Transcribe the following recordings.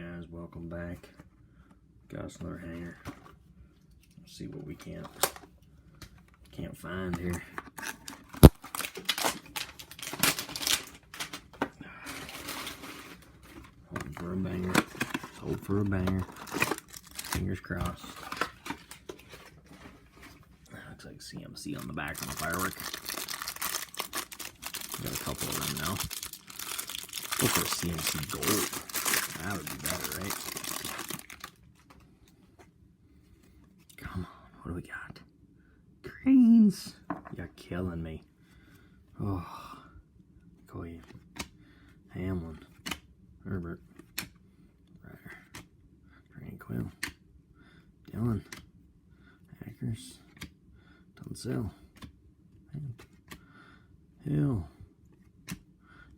guys, welcome back. Got us another hanger. Let's see what we can't find here. Hoping for a banger. Let's hope for a banger. Fingers crossed. Looks like CMC on the back of the firework. Got a couple of them now. Go for a CMC gold. That would be better, right? Come on, what do we got? Greens. You're killing me. Oh, Koye, Hamlin, Herbert, Ryder, Tranquil, Dillon, Hackers, Tunsil, Hill,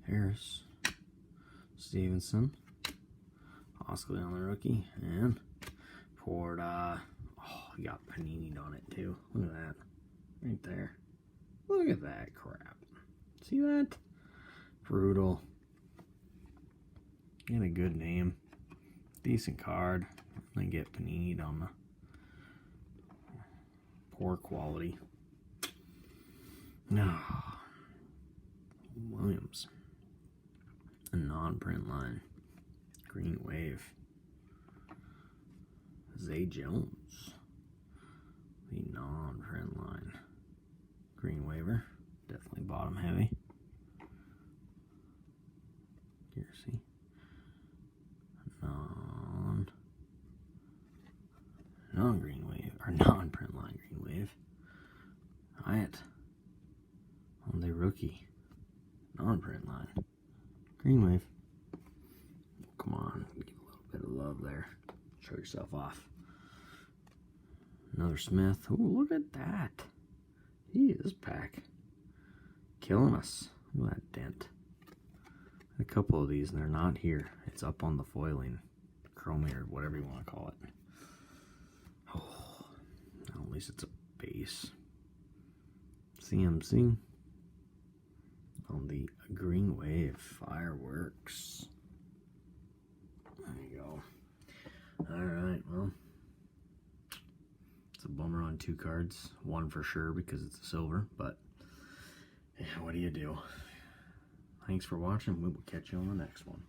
Harris, Stevenson, Oscar on the rookie, and Porta. Oh, you got panini on it too. Look at that. Right there. Look at that crap. See that? Brutal. Get a good name. Decent card. And get panini on the poor quality. No. Williams. A non-print line. Green Wave. Zay Jones. The non-print line. Green Waiver. Definitely bottom heavy. Here, see? Non-green wave. Or non-print line green wave. Hyatt. On the rookie. Non-print line. Green wave. Come on. Get a little bit of love there. Show yourself off. Another Smith. Ooh, look at that. Gee, this pack. Killing us. Look at that dent. A couple of these, and they're not here. It's up on the foiling. Chromie, or whatever you want to call it. Oh, at least it's a base. CMC. On the Green Wave Fireworks. There you go. Alright, well. It's a bummer on two cards. One for sure because it's a silver, but yeah, what do you do? Thanks for watching. We will catch you on the next one.